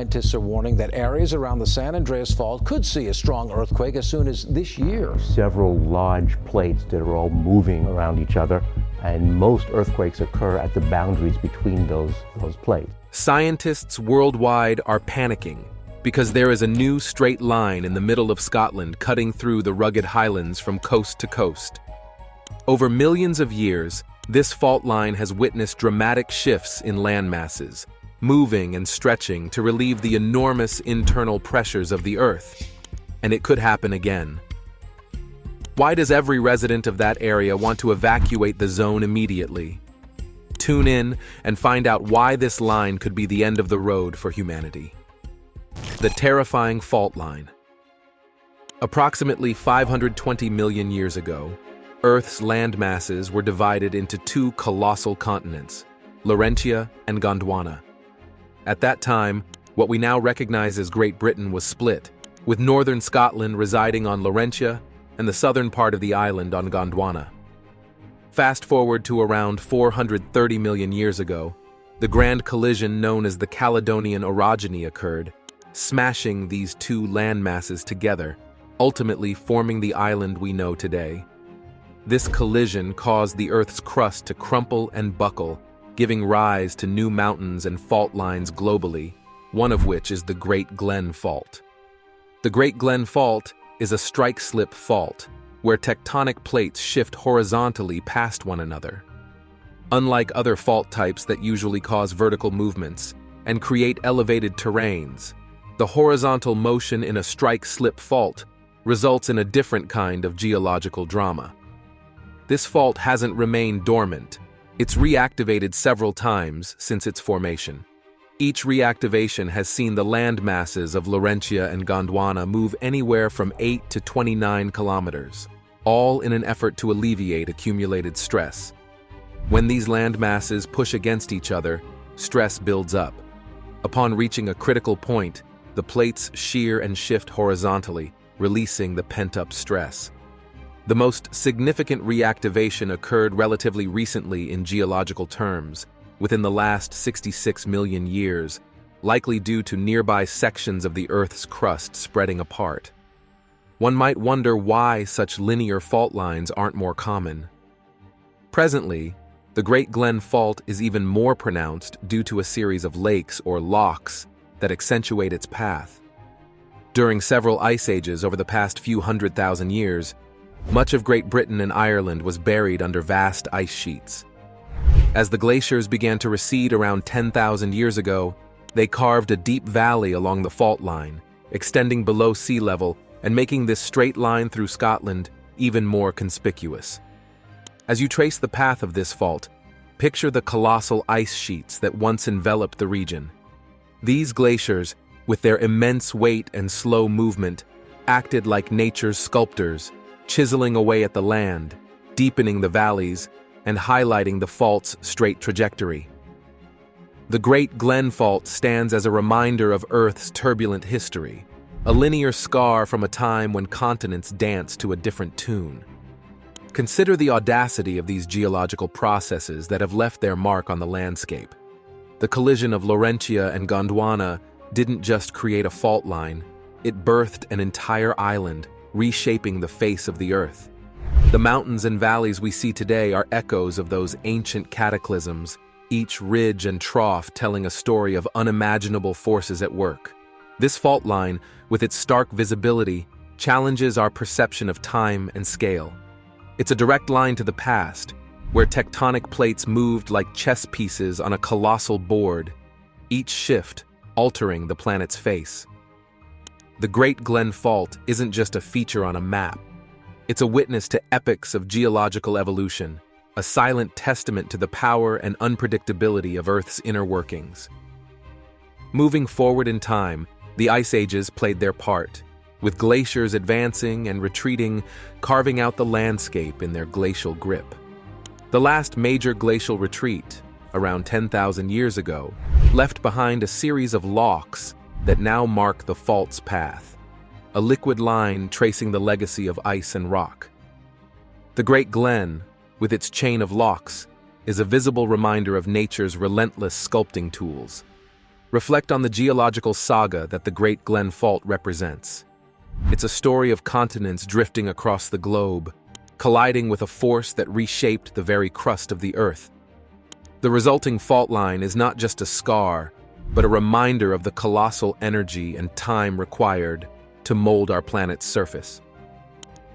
scientists are warning that areas around the San Andreas Fault could see a strong earthquake as soon as this year. Several large plates that are all moving around each other, and most earthquakes occur at the boundaries between those plates. Scientists worldwide are panicking because there is a new straight line in the middle of Scotland cutting through the rugged highlands from coast to coast. Over millions of years, this fault line has witnessed dramatic shifts in land masses, moving and stretching to relieve the enormous internal pressures of the Earth. And it could happen again. Why does every resident of that area want to evacuate the zone immediately? Tune in and find out why this line could be the end of the road for humanity. The terrifying fault line. Approximately 520 million years ago, Earth's land masses were divided into two colossal continents, Laurentia and Gondwana. At that time, what we now recognize as Great Britain was split, with northern Scotland residing on Laurentia and the southern part of the island on Gondwana. Fast forward to around 430 million years ago, the grand collision known as the Caledonian Orogeny occurred, smashing these two land masses together, ultimately forming the island we know today. This collision caused the Earth's crust to crumple and buckle, giving rise to new mountains and fault lines globally, one of which is the Great Glen Fault. The Great Glen Fault is a strike-slip fault, where tectonic plates shift horizontally past one another. Unlike other fault types that usually cause vertical movements and create elevated terrains, the horizontal motion in a strike-slip fault results in a different kind of geological drama. This fault hasn't remained dormant. It's reactivated several times since its formation. Each reactivation has seen the land masses of Laurentia and Gondwana move anywhere from 8 to 29 kilometers, all in an effort to alleviate accumulated stress. When these land masses push against each other, stress builds up. Upon reaching a critical point, the plates shear and shift horizontally, releasing the pent-up stress. The most significant reactivation occurred relatively recently in geological terms, within the last 66 million years, likely due to nearby sections of the Earth's crust spreading apart. One might wonder why such linear fault lines aren't more common. Presently, the Great Glen Fault is even more pronounced due to a series of lakes or lochs that accentuate its path. During several ice ages over the past few 100,000 years, much of Great Britain and Ireland was buried under vast ice sheets. As the glaciers began to recede around 10,000 years ago, they carved a deep valley along the fault line, extending below sea level and making this straight line through Scotland even more conspicuous. As you trace the path of this fault, picture the colossal ice sheets that once enveloped the region. These glaciers, with their immense weight and slow movement, acted like nature's sculptors, chiseling away at the land, deepening the valleys, and highlighting the fault's straight trajectory. The Great Glen Fault stands as a reminder of Earth's turbulent history, a linear scar from a time when continents danced to a different tune. Consider the audacity of these geological processes that have left their mark on the landscape. The collision of Laurentia and Gondwana didn't just create a fault line, it birthed an entire island, reshaping the face of the Earth. The mountains and valleys we see today are echoes of those ancient cataclysms, each ridge and trough telling a story of unimaginable forces at work. This fault line, with its stark visibility, challenges our perception of time and scale. It's a direct line to the past, where tectonic plates moved like chess pieces on a colossal board, each shift altering the planet's face. The Great Glen Fault isn't just a feature on a map. It's a witness to epochs of geological evolution, a silent testament to the power and unpredictability of Earth's inner workings. Moving forward in time, the ice ages played their part, with glaciers advancing and retreating, carving out the landscape in their glacial grip. The last major glacial retreat, around 10,000 years ago, left behind a series of lochs that now mark the fault's path, a liquid line tracing the legacy of ice and rock. The Great Glen, with its chain of lochs, is a visible reminder of nature's relentless sculpting tools. reflect on the geological saga that the Great Glen Fault represents. It's a story of continents drifting across the globe, colliding with a force that reshaped the very crust of the Earth. The resulting fault line is not just a scar, but a reminder of the colossal energy and time required to mold our planet's surface.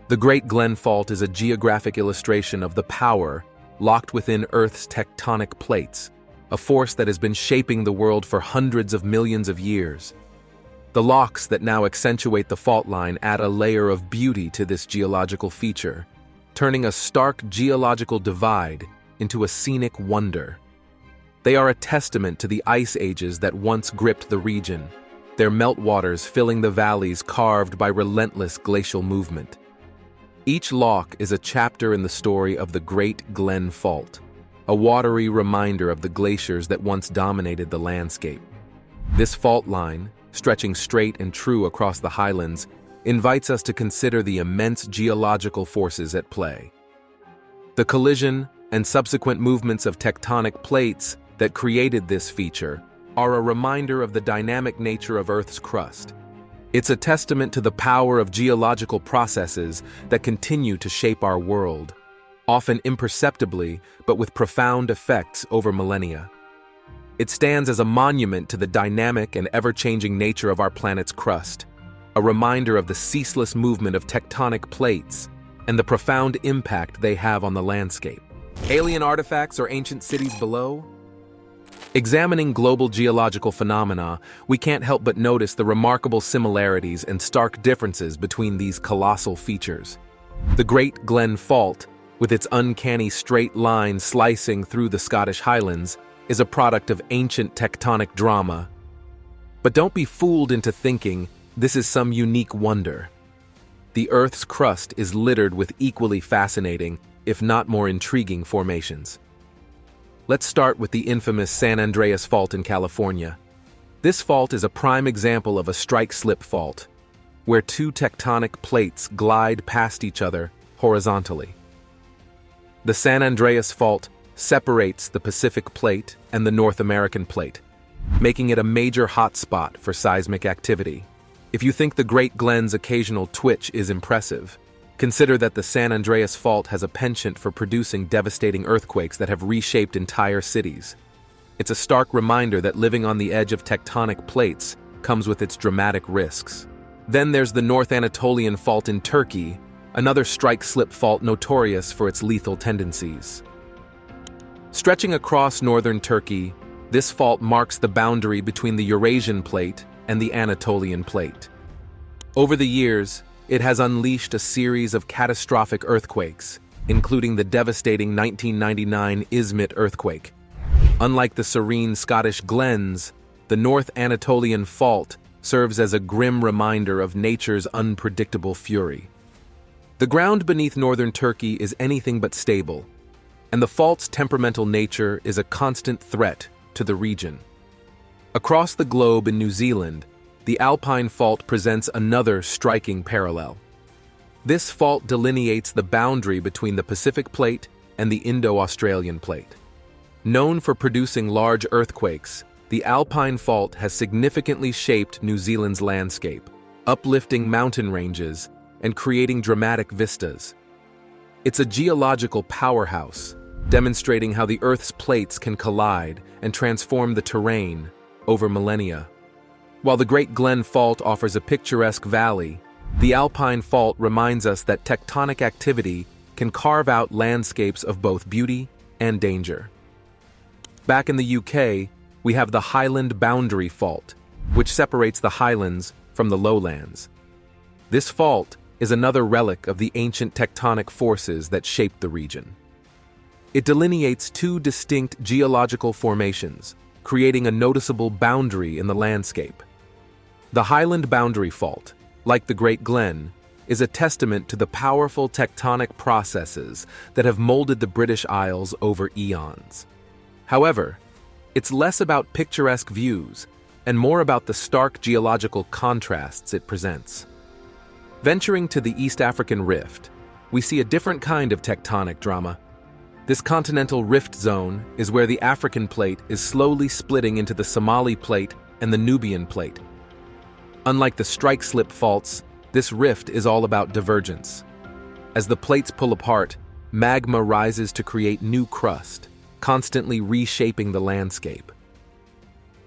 The Great Glen Fault is a geographic illustration of the power locked within Earth's tectonic plates, a force that has been shaping the world for hundreds of millions of years. The locks that now accentuate the fault line add a layer of beauty to this geological feature, turning a stark geological divide into a scenic wonder. They are a testament to the ice ages that once gripped the region, their meltwaters filling the valleys carved by relentless glacial movement. Each lock is a chapter in the story of the Great Glen Fault, a watery reminder of the glaciers that once dominated the landscape. This fault line, stretching straight and true across the highlands, invites us to consider the immense geological forces at play. The collision and subsequent movements of tectonic plates that created this feature are a reminder of the dynamic nature of Earth's crust. It's a testament to the power of geological processes that continue to shape our world, often imperceptibly but with profound effects over millennia. It stands as a monument to the dynamic and ever-changing nature of our planet's crust, a reminder of the ceaseless movement of tectonic plates and the profound impact they have on the landscape. Alien artifacts or ancient cities below? Examining global geological phenomena, we can't help but notice the remarkable similarities and stark differences between these colossal features. The Great Glen Fault, with its uncanny straight line slicing through the Scottish Highlands, is a product of ancient tectonic drama. But don't be fooled into thinking this is some unique wonder. The Earth's crust is littered with equally fascinating, if not more intriguing, formations. Let's start with the infamous San Andreas Fault in California. This fault is a prime example of a strike-slip fault, where two tectonic plates glide past each other horizontally. The San Andreas Fault separates the Pacific Plate and the North American Plate, making it a major hotspot for seismic activity. If you think the Great Glen's occasional twitch is impressive, consider that the San Andreas Fault has a penchant for producing devastating earthquakes that have reshaped entire cities. It's a stark reminder that living on the edge of tectonic plates comes with its dramatic risks. Then there's the North Anatolian Fault in Turkey, another strike-slip fault notorious for its lethal tendencies. Stretching across northern Turkey, this fault marks the boundary between the Eurasian Plate and the Anatolian Plate. Over the years, it has unleashed a series of catastrophic earthquakes, including the devastating 1999 Izmit earthquake. Unlike the serene Scottish glens, the North Anatolian Fault serves as a grim reminder of nature's unpredictable fury. The ground beneath northern Turkey is anything but stable, and the fault's temperamental nature is a constant threat to the region. Across the globe in New Zealand, the Alpine Fault presents another striking parallel. This fault delineates the boundary between the Pacific Plate and the Indo-Australian Plate. Known for producing large earthquakes, the Alpine Fault has significantly shaped New Zealand's landscape, uplifting mountain ranges and creating dramatic vistas. It's a geological powerhouse, demonstrating how the Earth's plates can collide and transform the terrain over millennia. While the Great Glen Fault offers a picturesque valley, the Alpine Fault reminds us that tectonic activity can carve out landscapes of both beauty and danger. Back in the UK, we have the Highland Boundary Fault, which separates the highlands from the lowlands. This fault is another relic of the ancient tectonic forces that shaped the region. It delineates two distinct geological formations, creating a noticeable boundary in the landscape. The Highland Boundary Fault, like the Great Glen, is a testament to the powerful tectonic processes that have molded the British Isles over eons. However, it's less about picturesque views and more about the stark geological contrasts it presents. Venturing to the East African Rift, we see a different kind of tectonic drama. This continental rift zone is where the African Plate is slowly splitting into the Somali Plate and the Nubian Plate. Unlike the strike-slip faults, this rift is all about divergence. As the plates pull apart, magma rises to create new crust, constantly reshaping the landscape.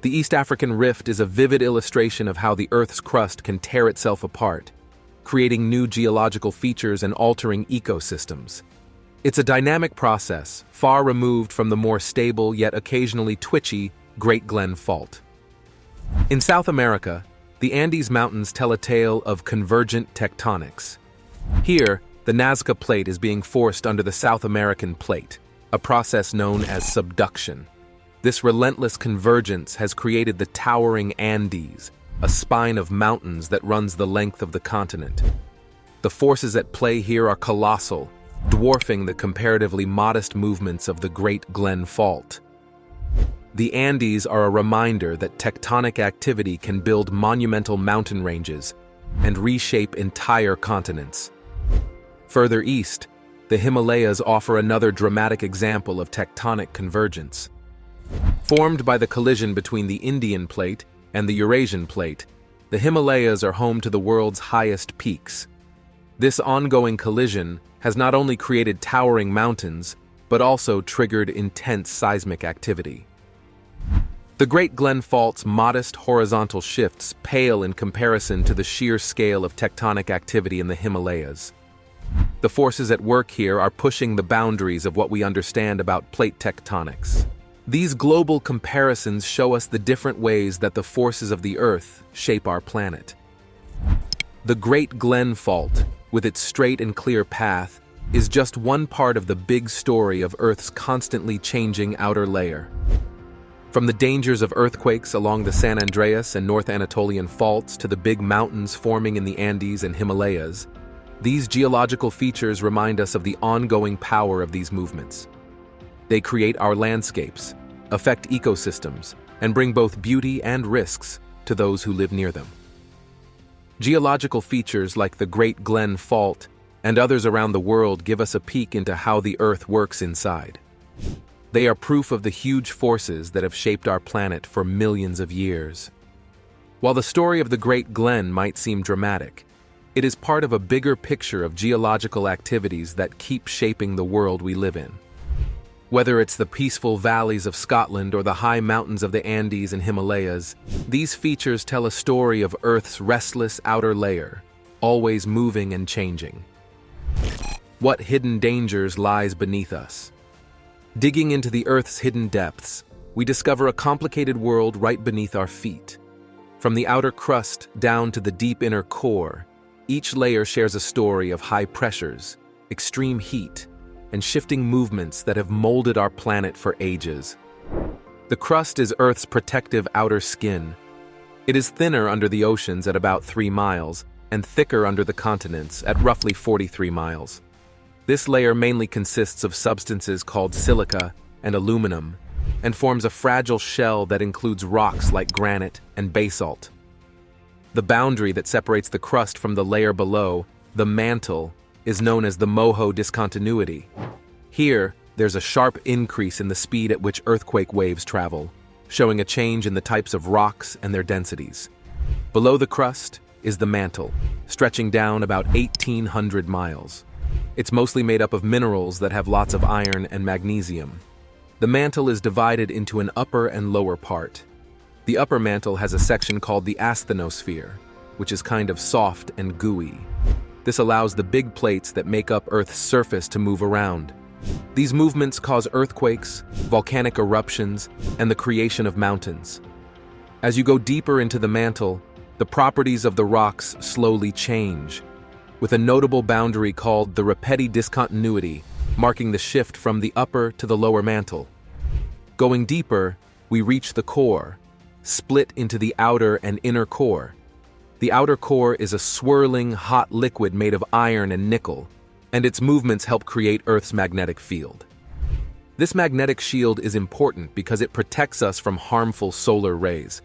The East African Rift is a vivid illustration of how the Earth's crust can tear itself apart, creating new geological features and altering ecosystems. It's a dynamic process, far removed from the more stable yet occasionally twitchy Great Glen Fault. In South America, the Andes Mountains tell a tale of convergent tectonics. Here, the Nazca Plate is being forced under the South American Plate, a process known as subduction. This relentless convergence has created the towering Andes, a spine of mountains that runs the length of the continent. The forces at play here are colossal, dwarfing the comparatively modest movements of the Great Glen Fault. The Andes are a reminder that tectonic activity can build monumental mountain ranges and reshape entire continents. Further east, the Himalayas offer another dramatic example of tectonic convergence. Formed by the collision between the Indian Plate and the Eurasian Plate, the Himalayas are home to the world's highest peaks. This ongoing collision has not only created towering mountains, but also triggered intense seismic activity. The Great Glen Fault's modest horizontal shifts pale in comparison to the sheer scale of tectonic activity in the Himalayas. The forces at work here are pushing the boundaries of what we understand about plate tectonics. These global comparisons show us the different ways that the forces of the Earth shape our planet. The Great Glen Fault, with its straight and clear path, is just one part of the big story of Earth's constantly changing outer layer. From the dangers of earthquakes along the San Andreas and North Anatolian faults to the big mountains forming in the Andes and Himalayas, these geological features remind us of the ongoing power of these movements. They create our landscapes, affect ecosystems, and bring both beauty and risks to those who live near them. Geological features like the Great Glen Fault and others around the world give us a peek into how the Earth works inside. They are proof of the huge forces that have shaped our planet for millions of years. While the story of the Great Glen might seem dramatic, it is part of a bigger picture of geological activities that keep shaping the world we live in. Whether it's the peaceful valleys of Scotland or the high mountains of the Andes and Himalayas, these features tell a story of Earth's restless outer layer, always moving and changing. What hidden dangers lies beneath us? Digging into the Earth's hidden depths, we discover a complicated world right beneath our feet. From the outer crust down to the deep inner core, each layer shares a story of high pressures, extreme heat, and shifting movements that have molded our planet for ages. The crust is Earth's protective outer skin. It is thinner under the oceans at about 3 miles and thicker under the continents at roughly 43 miles. This layer mainly consists of substances called silica and aluminum and forms a fragile shell that includes rocks like granite and basalt. The boundary that separates the crust from the layer below, the mantle, is known as the Moho discontinuity. Here, there's a sharp increase in the speed at which earthquake waves travel, showing a change in the types of rocks and their densities. Below the crust is the mantle, stretching down about 1,800 miles. It's mostly made up of minerals that have lots of iron and magnesium. The mantle is divided into an upper and lower part. The upper mantle has a section called the asthenosphere, which is kind of soft and gooey. This allows the big plates that make up Earth's surface to move around. These movements cause earthquakes, volcanic eruptions, and the creation of mountains. As you go deeper into the mantle, the properties of the rocks slowly change, with a notable boundary called the Ripetti discontinuity, marking the shift from the upper to the lower mantle. Going deeper, we reach the core, split into the outer and inner core. The outer core is a swirling, hot liquid made of iron and nickel, and its movements help create Earth's magnetic field. This magnetic shield is important because it protects us from harmful solar rays.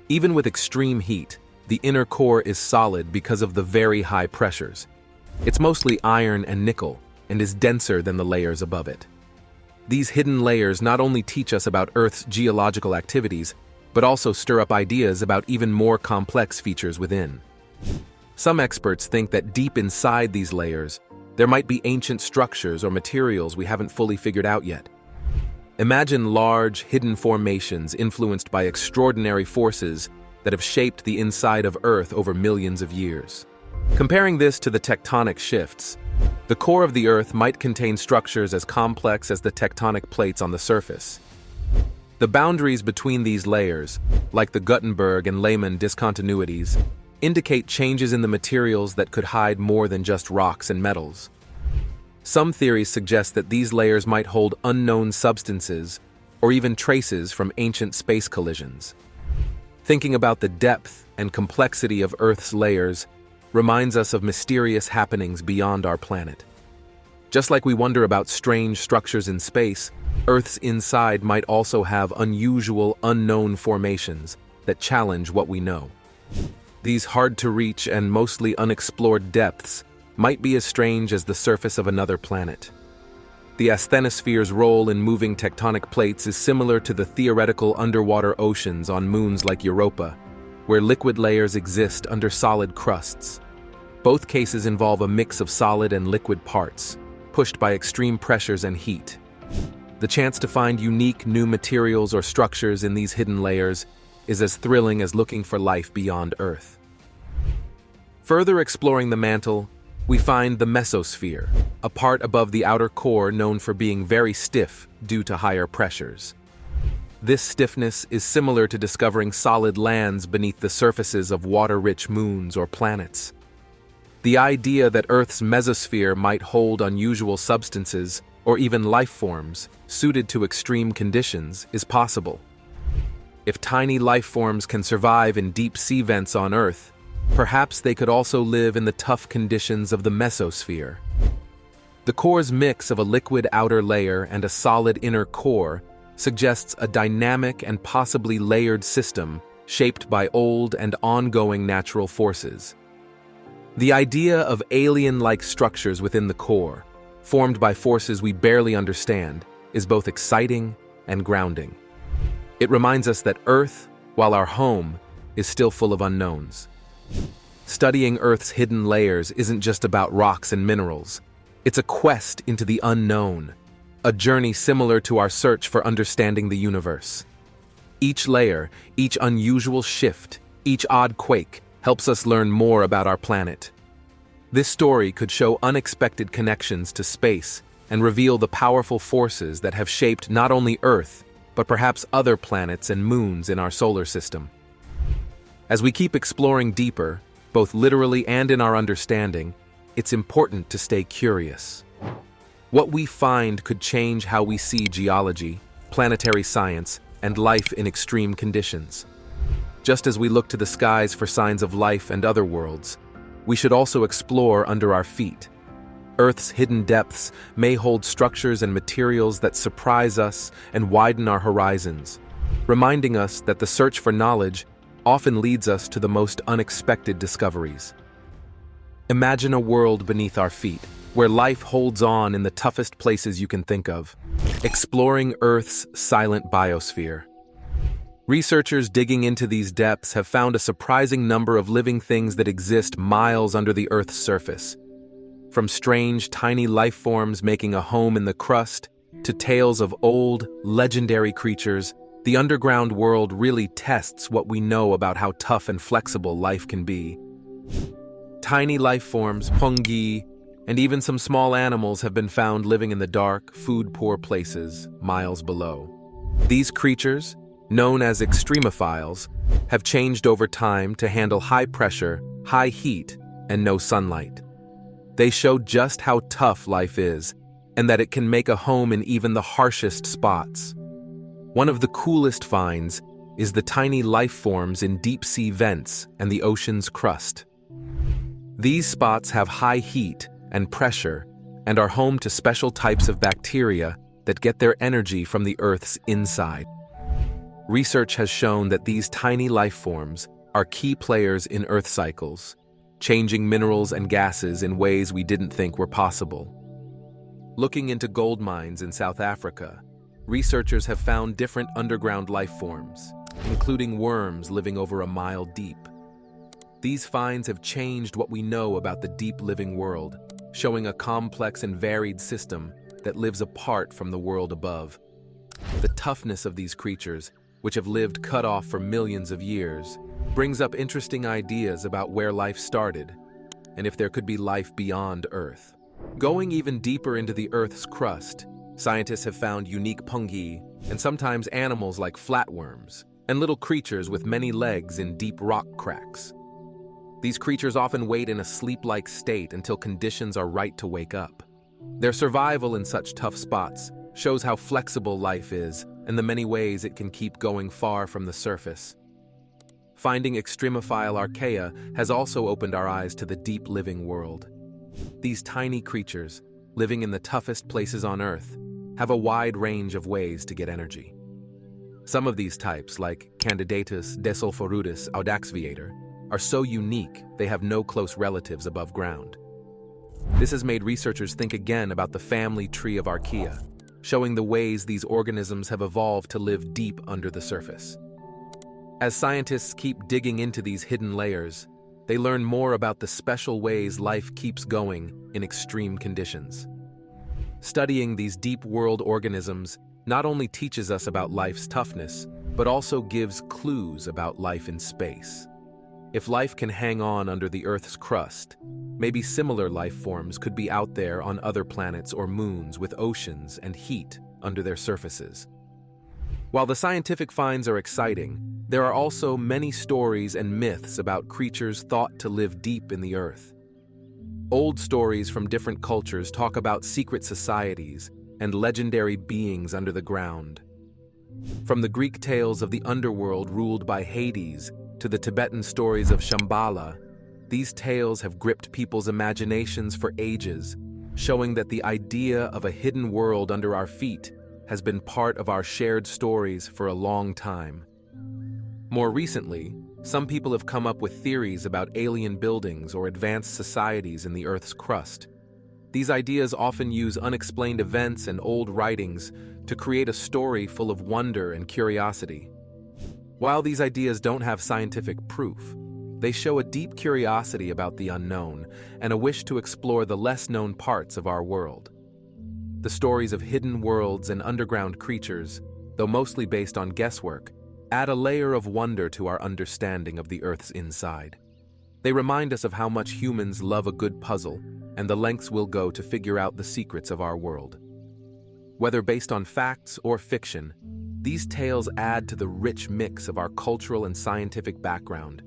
Even with extreme heat, the inner core is solid because of the very high pressures. It's mostly iron and nickel, and is denser than the layers above it. These hidden layers not only teach us about Earth's geological activities, but also stir up ideas about even more complex features within. Some experts think that deep inside these layers, there might be ancient structures or materials we haven't fully figured out yet. Imagine large, hidden formations influenced by extraordinary forces that have shaped the inside of Earth over millions of years. Comparing this to the tectonic shifts, the core of the Earth might contain structures as complex as the tectonic plates on the surface. The boundaries between these layers, like the Gutenberg and Lehmann discontinuities, indicate changes in the materials that could hide more than just rocks and metals. Some theories suggest that these layers might hold unknown substances or even traces from ancient space collisions. Thinking about the depth and complexity of Earth's layers reminds us of mysterious happenings beyond our planet. Just like we wonder about strange structures in space, Earth's inside might also have unusual, unknown formations that challenge what we know. These hard-to-reach and mostly unexplored depths might be as strange as the surface of another planet. The asthenosphere's role in moving tectonic plates is similar to the theoretical underwater oceans on moons like Europa, where liquid layers exist under solid crusts. Both cases involve a mix of solid and liquid parts, pushed by extreme pressures and heat. The chance to find unique new materials or structures in these hidden layers is as thrilling as looking for life beyond Earth. Further exploring the mantle, we find the mesosphere, a part above the outer core known for being very stiff due to higher pressures. This stiffness is similar to discovering solid lands beneath the surfaces of water-rich moons or planets. The idea that Earth's mesosphere might hold unusual substances or even life forms suited to extreme conditions is possible. If tiny life forms can survive in deep sea vents on Earth, perhaps they could also live in the tough conditions of the mesosphere. The core's mix of a liquid outer layer and a solid inner core suggests a dynamic and possibly layered system shaped by old and ongoing natural forces. The idea of alien-like structures within the core, formed by forces we barely understand, is both exciting and grounding. It reminds us that Earth, while our home, is still full of unknowns. Studying Earth's hidden layers isn't just about rocks and minerals. It's a quest into the unknown, a journey similar to our search for understanding the universe. Each layer, each unusual shift, each odd quake helps us learn more about our planet. This story could show unexpected connections to space and reveal the powerful forces that have shaped not only Earth, but perhaps other planets and moons in our solar system. As we keep exploring deeper, both literally and in our understanding, it's important to stay curious. What we find could change how we see geology, planetary science, and life in extreme conditions. Just as we look to the skies for signs of life and other worlds, we should also explore under our feet. Earth's hidden depths may hold structures and materials that surprise us and widen our horizons, reminding us that the search for knowledge often leads us to the most unexpected discoveries. Imagine a world beneath our feet, where life holds on in the toughest places you can think of, exploring Earth's silent biosphere. Researchers digging into these depths have found a surprising number of living things that exist miles under the Earth's surface. From strange, tiny life forms making a home in the crust, to tales of old, legendary creatures, the underground world really tests what we know about how tough and flexible life can be. Tiny life forms, fungi, and even some small animals have been found living in the dark, food-poor places miles below. These creatures, known as extremophiles, have changed over time to handle high pressure, high heat, and no sunlight. They show just how tough life is, and that it can make a home in even the harshest spots. One of the coolest finds is the tiny life forms in deep-sea vents and the ocean's crust. These spots have high heat and pressure and are home to special types of bacteria that get their energy from the Earth's inside. Research has shown that these tiny life forms are key players in Earth cycles, changing minerals and gases in ways we didn't think were possible. Looking into gold mines in South Africa, researchers have found different underground life forms. including worms living over a mile deep. These finds have changed what we know about the deep living world, showing a complex and varied system that lives apart from the world above. The toughness of these creatures, which have lived cut off for millions of years, brings up interesting ideas about where life started and if there could be life beyond Earth. Going even deeper into the Earth's crust, scientists have found unique fungi and sometimes animals like flatworms and little creatures with many legs in deep rock cracks. These creatures often wait in a sleep-like state until conditions are right to wake up. Their survival in such tough spots shows how flexible life is and the many ways it can keep going far from the surface. Finding extremophile archaea has also opened our eyes to the deep living world. These tiny creatures, living in the toughest places on Earth, have a wide range of ways to get energy. Some of these types, like Candidatus desulphorutus audaxviator, are so unique they have no close relatives above ground. This has made researchers think again about the family tree of archaea, showing the ways these organisms have evolved to live deep under the surface. As scientists keep digging into these hidden layers, they learn more about the special ways life keeps going in extreme conditions. Studying these deep world organisms not only teaches us about life's toughness, but also gives clues about life in space. If life can hang on under the Earth's crust, maybe similar life forms could be out there on other planets or moons with oceans and heat under their surfaces. While the scientific finds are exciting, there are also many stories and myths about creatures thought to live deep in the Earth. Old stories from different cultures talk about secret societies and legendary beings under the ground. From the Greek tales of the underworld ruled by Hades to the Tibetan stories of Shambhala, these tales have gripped people's imaginations for ages, showing that the idea of a hidden world under our feet has been part of our shared stories for a long time. More recently, some people have come up with theories about alien buildings or advanced societies in the Earth's crust. These ideas often use unexplained events and old writings to create a story full of wonder and curiosity. While these ideas don't have scientific proof, they show a deep curiosity about the unknown and a wish to explore the less-known parts of our world. The stories of hidden worlds and underground creatures, though mostly based on guesswork, add a layer of wonder to our understanding of the Earth's inside. They remind us of how much humans love a good puzzle and the lengths we'll go to figure out the secrets of our world. Whether based on facts or fiction, these tales add to the rich mix of our cultural and scientific background,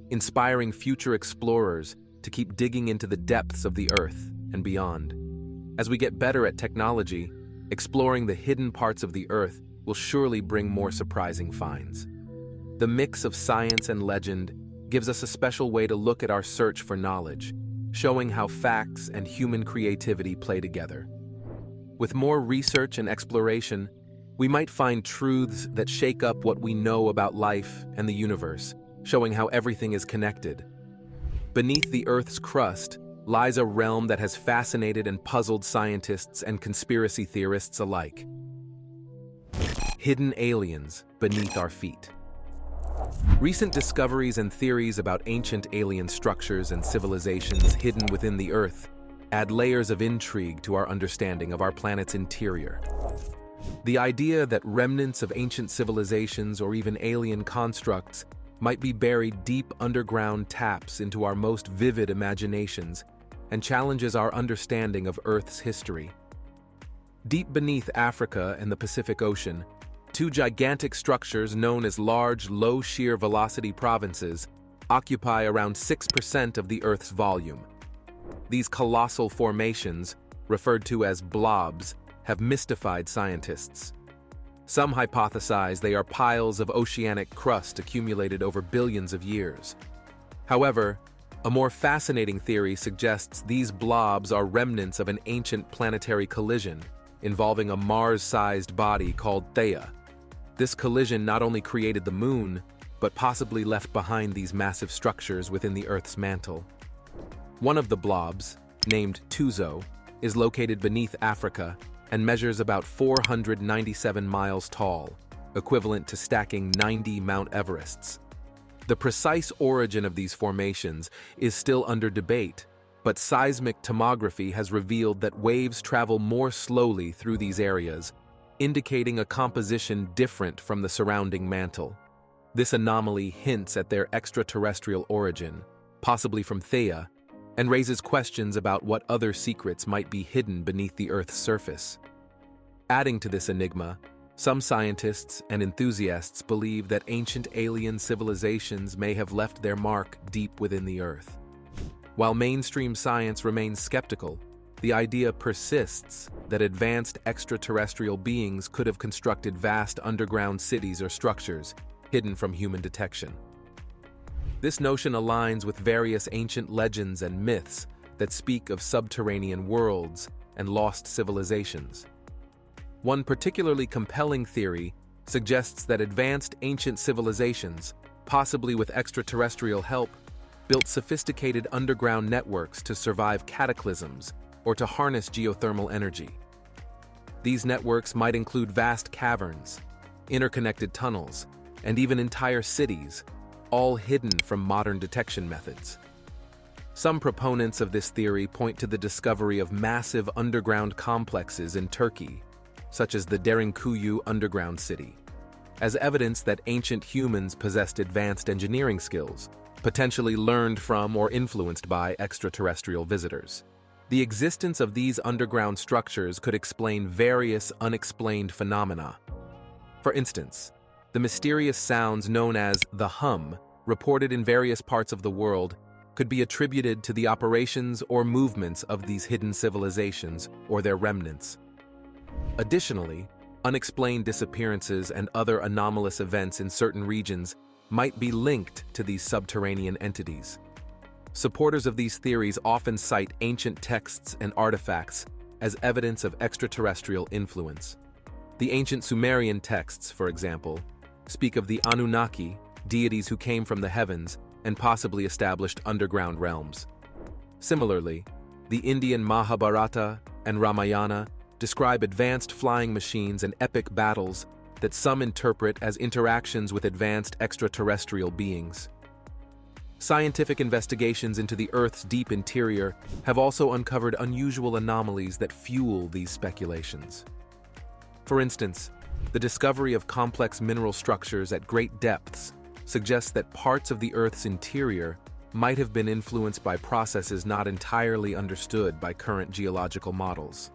inspiring future explorers to keep digging into the depths of the Earth and beyond. As we get better at technology, exploring the hidden parts of the Earth will surely bring more surprising finds. The mix of science and legend gives us a special way to look at our search for knowledge, showing how facts and human creativity play together. With more research and exploration, we might find truths that shake up what we know about life and the universe, showing how everything is connected. Beneath the Earth's crust lies a realm that has fascinated and puzzled scientists and conspiracy theorists alike. Hidden aliens beneath our feet. Recent discoveries and theories about ancient alien structures and civilizations hidden within the Earth add layers of intrigue to our understanding of our planet's interior. The idea that remnants of ancient civilizations or even alien constructs might be buried deep underground taps into our most vivid imaginations and challenges our understanding of Earth's history. Deep beneath Africa and the Pacific Ocean, two gigantic structures known as large, low-shear velocity provinces occupy around 6% of the Earth's volume. These colossal formations, referred to as blobs, have mystified scientists. Some hypothesize they are piles of oceanic crust accumulated over billions of years. However, a more fascinating theory suggests these blobs are remnants of an ancient planetary collision involving a Mars-sized body called Theia. This collision not only created the Moon, but possibly left behind these massive structures within the Earth's mantle. One of the blobs, named Tuzo, is located beneath Africa and measures about 497 miles tall, equivalent to stacking 90 Mount Everests. The precise origin of these formations is still under debate, but seismic tomography has revealed that waves travel more slowly through these areas, indicating a composition different from the surrounding mantle. This anomaly hints at their extraterrestrial origin, possibly from Theia, and raises questions about what other secrets might be hidden beneath the Earth's surface. Adding to this enigma, some scientists and enthusiasts believe that ancient alien civilizations may have left their mark deep within the Earth. While mainstream science remains skeptical, the idea persists that advanced extraterrestrial beings could have constructed vast underground cities or structures hidden from human detection. This notion aligns with various ancient legends and myths that speak of subterranean worlds and lost civilizations. One particularly compelling theory suggests that advanced ancient civilizations, possibly with extraterrestrial help, built sophisticated underground networks to survive cataclysms or to harness geothermal energy. These networks might include vast caverns, interconnected tunnels, and even entire cities, all hidden from modern detection methods. Some proponents of this theory point to the discovery of massive underground complexes in Turkey, such as the Derinkuyu underground city, as evidence that ancient humans possessed advanced engineering skills, potentially learned from or influenced by extraterrestrial visitors. The existence of these underground structures could explain various unexplained phenomena. For instance, the mysterious sounds known as the hum, reported in various parts of the world, could be attributed to the operations or movements of these hidden civilizations or their remnants. Additionally, unexplained disappearances and other anomalous events in certain regions might be linked to these subterranean entities. Supporters of these theories often cite ancient texts and artifacts as evidence of extraterrestrial influence. The ancient Sumerian texts, for example, speak of the Anunnaki, deities who came from the heavens and possibly established underground realms. Similarly, the Indian Mahabharata and Ramayana describe advanced flying machines and epic battles that some interpret as interactions with advanced extraterrestrial beings. Scientific investigations into the Earth's deep interior have also uncovered unusual anomalies that fuel these speculations. For instance, the discovery of complex mineral structures at great depths suggests that parts of the Earth's interior might have been influenced by processes not entirely understood by current geological models.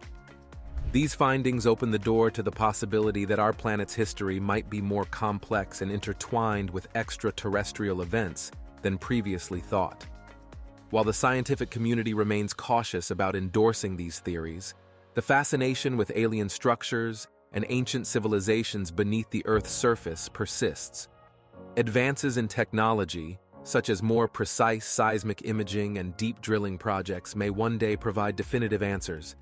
These findings open the door to the possibility that our planet's history might be more complex and intertwined with extraterrestrial events than previously thought. While the scientific community remains cautious about endorsing these theories, the fascination with alien structures and ancient civilizations beneath the Earth's surface persists. Advances in technology, such as more precise seismic imaging and deep drilling projects, may one day provide definitive answers.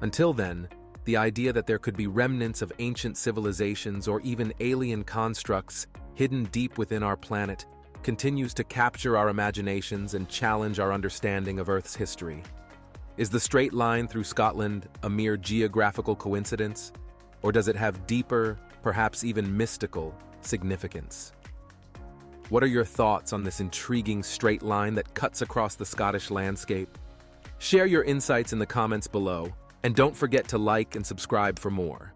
Until then, the idea that there could be remnants of ancient civilizations or even alien constructs hidden deep within our planet continues to capture our imaginations and challenge our understanding of Earth's history. Is the straight line through Scotland a mere geographical coincidence, or does it have deeper, perhaps even mystical, significance? What are your thoughts on this intriguing straight line that cuts across the Scottish landscape? Share your insights in the comments below, and don't forget to like and subscribe for more.